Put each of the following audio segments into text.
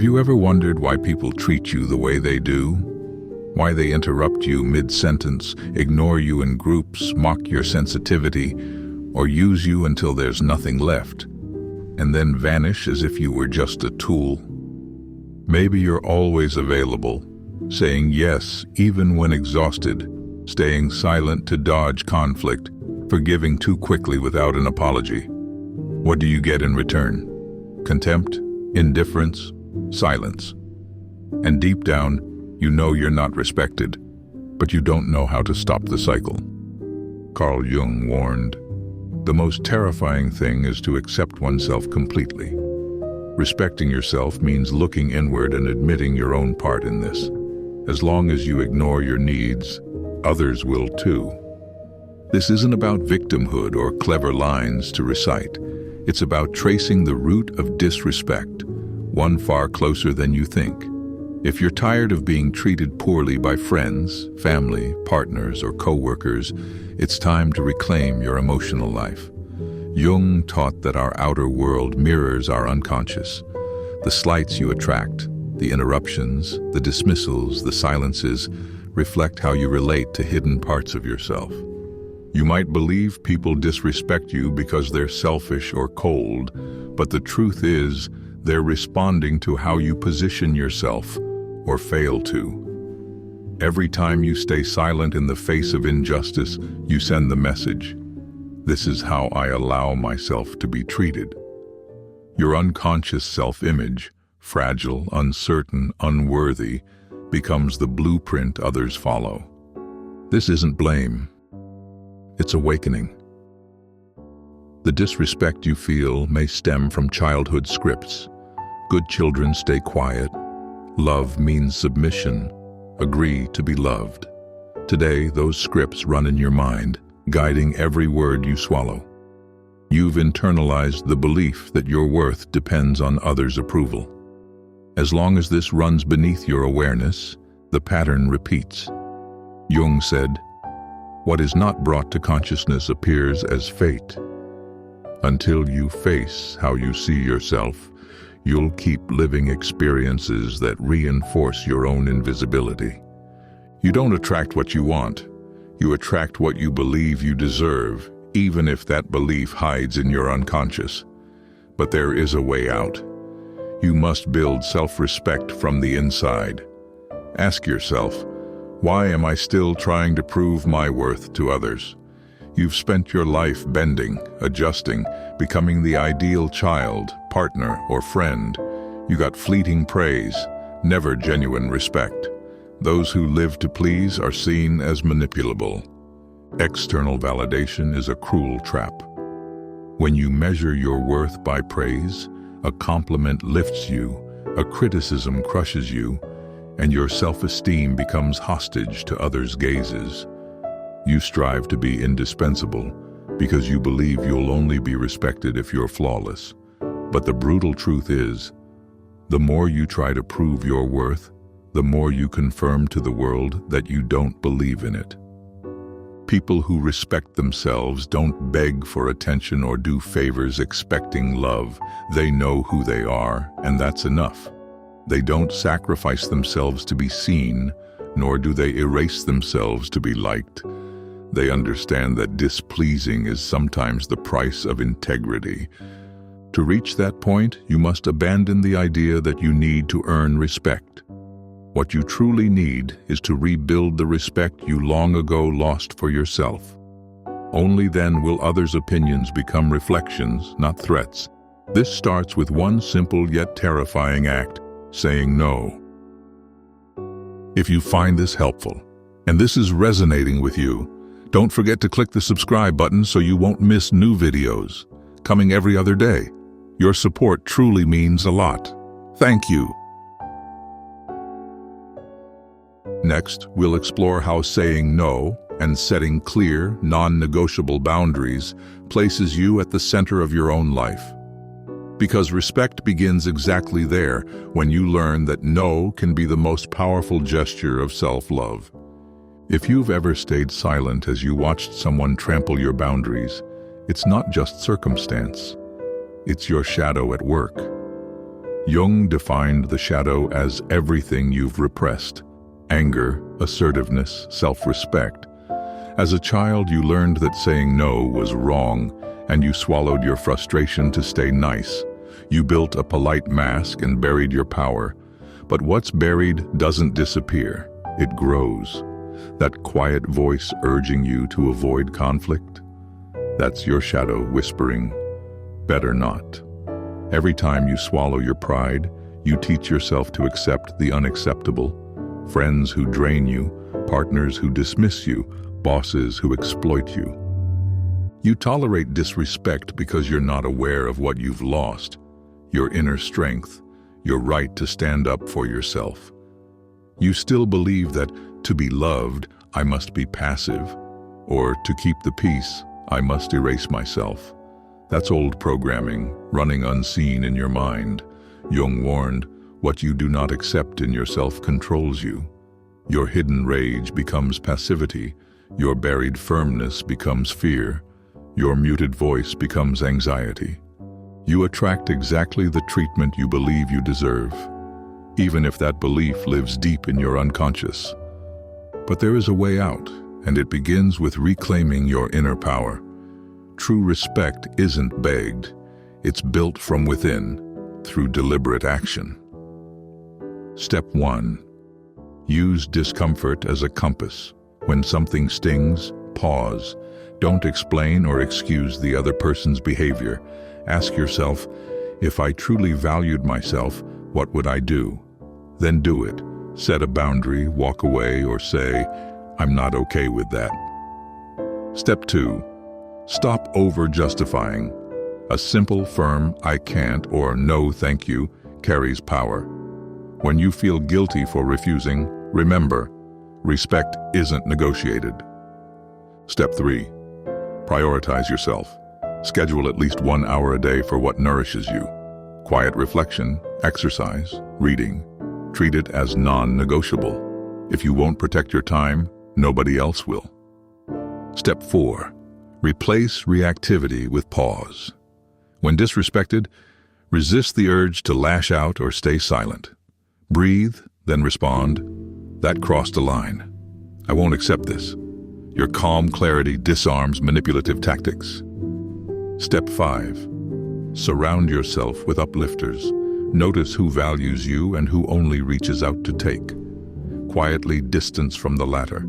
Have you ever wondered why people treat you the way they do? Why they interrupt you mid-sentence, ignore you in groups, mock your sensitivity, or use you until there's nothing left, and then vanish as if you were just a tool? Maybe you're always available, saying yes even when exhausted, staying silent to dodge conflict, forgiving too quickly without an apology. What do you get in return? Contempt, indifference, silence. And deep down, you know you're not respected, but you don't know how to stop the cycle. Carl Jung warned, "The most terrifying thing is to accept oneself completely." Respecting yourself means looking inward and admitting your own part in this. As long as you ignore your needs, others will too. This isn't about victimhood or clever lines to recite. It's about tracing the root of disrespect, one far closer than you think. If you're tired of being treated poorly by friends, family, partners, or co-workers, it's time to reclaim your emotional life. Jung taught that our outer world mirrors our unconscious. The slights you attract, the interruptions, the dismissals, the silences, reflect how you relate to hidden parts of yourself. You might believe people disrespect you because they're selfish or cold, but the truth is, they're responding to how you position yourself, or fail to. Every time you stay silent in the face of injustice, you send the message, "This is how I allow myself to be treated." Your unconscious self-image, fragile, uncertain, unworthy, becomes the blueprint others follow. This isn't blame. It's awakening. The disrespect you feel may stem from childhood scripts. Good children stay quiet. Love means submission. Agree to be loved. Today, those scripts run in your mind, guiding every word you swallow. You've internalized the belief that your worth depends on others' approval. As long as this runs beneath your awareness, the pattern repeats. Jung said, "What is not brought to consciousness appears as fate." Until you face how you see yourself, you'll keep living experiences that reinforce your own invisibility. You don't attract what you want. You attract what you believe you deserve, even if that belief hides in your unconscious. But there is a way out. You must build self-respect from the inside. Ask yourself, why am I still trying to prove my worth to others? You've spent your life bending, adjusting, becoming the ideal child, partner, or friend. You got fleeting praise, never genuine respect. Those who live to please are seen as manipulable. External validation is a cruel trap. When you measure your worth by praise, a compliment lifts you, a criticism crushes you, and your self-esteem becomes hostage to others' gazes. You strive to be indispensable because you believe you'll only be respected if you're flawless. But the brutal truth is, the more you try to prove your worth, the more you confirm to the world that you don't believe in it. People who respect themselves don't beg for attention or do favors expecting love. They know who they are, and that's enough. They don't sacrifice themselves to be seen, nor do they erase themselves to be liked. They understand that displeasing is sometimes the price of integrity. To reach that point, you must abandon the idea that you need to earn respect. What you truly need is to rebuild the respect you long ago lost for yourself. Only then will others' opinions become reflections, not threats. This starts with one simple yet terrifying act: saying no. If you find this helpful, and this is resonating with you, don't forget to click the subscribe button so you won't miss new videos, coming every other day. Your support truly means a lot. Thank you. Next, we'll explore how saying no and setting clear, non-negotiable boundaries places you at the center of your own life. Because respect begins exactly there, when you learn that no can be the most powerful gesture of self-love. If you've ever stayed silent as you watched someone trample your boundaries, it's not just circumstance. It's your shadow at work. Jung defined the shadow as everything you've repressed: anger, assertiveness, self-respect. As a child, you learned that saying no was wrong, and you swallowed your frustration to stay nice. You built a polite mask and buried your power. But what's buried doesn't disappear, it grows. That quiet voice urging you to avoid conflict? That's your shadow whispering, "Better not." Every time you swallow your pride, you teach yourself to accept the unacceptable. Friends who drain you, partners who dismiss you, bosses who exploit you. You tolerate disrespect because you're not aware of what you've lost: your inner strength, your right to stand up for yourself. You still believe that to be loved, I must be passive, or to keep the peace, I must erase myself. That's old programming, running unseen in your mind. Jung warned, what you do not accept in yourself controls you. Your hidden rage becomes passivity, your buried firmness becomes fear, your muted voice becomes anxiety. You attract exactly the treatment you believe you deserve, even if that belief lives deep in your unconscious. But there is a way out, and it begins with reclaiming your inner power. True respect isn't begged, it's built from within, through deliberate action. Step 1. Use discomfort as a compass. When something stings, pause. Don't explain or excuse the other person's behavior. Ask yourself, if I truly valued myself, what would I do? Then do it. Set a boundary, walk away, or say, I'm not okay with that. Step 2. Stop over-justifying. A simple, firm, I can't or no thank you carries power. When you feel guilty for refusing, remember, respect isn't negotiated. Step 3. Prioritize yourself. Schedule at least 1 hour a day for what nourishes you. Quiet reflection, exercise, reading. Treat it as non-negotiable. If you won't protect your time, nobody else will. Step 4. Replace reactivity with pause. When disrespected, resist the urge to lash out or stay silent. Breathe, then respond. That crossed a line. I won't accept this. Your calm clarity disarms manipulative tactics. Step 5. Surround yourself with uplifters. Notice who values you and who only reaches out to take. Quietly distance from the latter.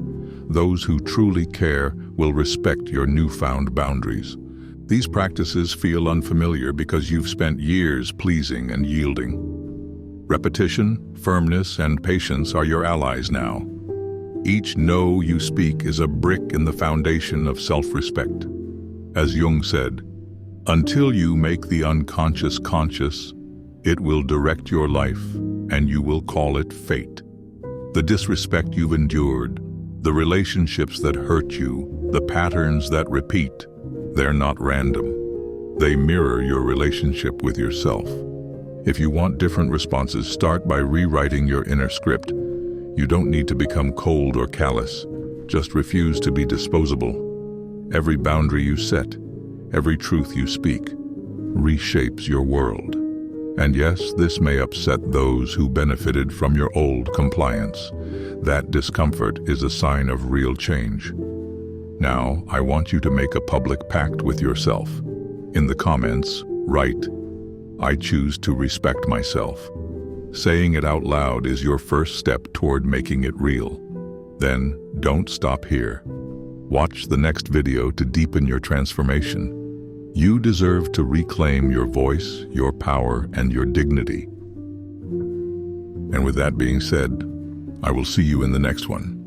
Those who truly care will respect your newfound boundaries. These practices feel unfamiliar because you've spent years pleasing and yielding. Repetition, firmness, and patience are your allies now. Each no you speak is a brick in the foundation of self-respect. As Jung said, until you make the unconscious conscious, it will direct your life, and you will call it fate. The disrespect you've endured, the relationships that hurt you, the patterns that repeat, they're not random. They mirror your relationship with yourself. If you want different responses, start by rewriting your inner script. You don't need to become cold or callous. Just refuse to be disposable. Every boundary you set, every truth you speak, reshapes your world. And yes, this may upset those who benefited from your old compliance. That discomfort is a sign of real change. Now, I want you to make a public pact with yourself. In the comments, write, I choose to respect myself. Saying it out loud is your first step toward making it real. Then, don't stop here. Watch the next video to deepen your transformation. You deserve to reclaim your voice, your power, and your dignity. And with that being said, I will see you in the next one.